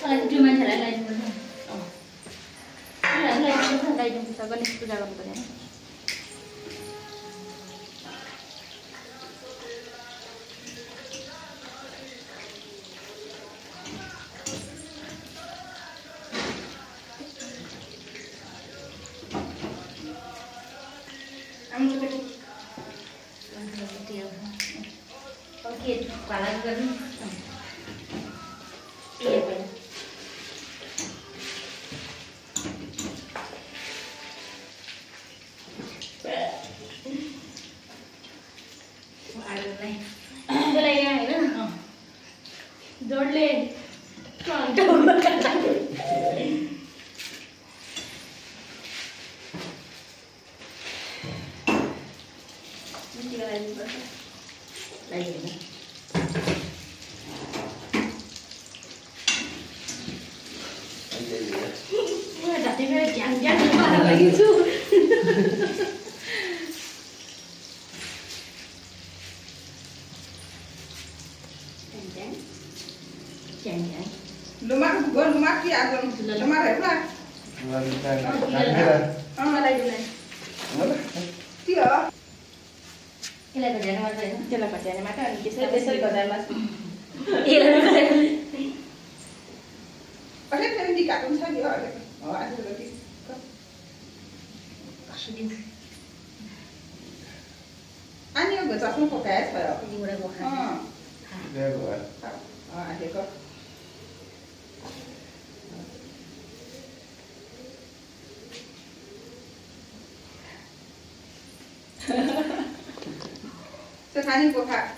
त्यो मान्छेलाई लगाइदिनुपर्छ लगाइदिनुपर्छ गणेश पूजा गर्नु पर्यो Para gần iya vậy ai bên này cái này này nữa dồn lên còn đâu mà cắt đây đặt đi về chẳng chẳng mà lấy chú chẳng lumak kia agam lumak hay pula đây này kia Kila kerjaan apa itu? jalan kerjanya makan kita besok kerja mas Iya. pakai yang di kakak saya dia oh ada lagi Sedih. anh yêu người ta không có cái phải không? Ini udah gua kan. Đây rồi. Anh thấy có. Sẽ thay những cuộc hạt.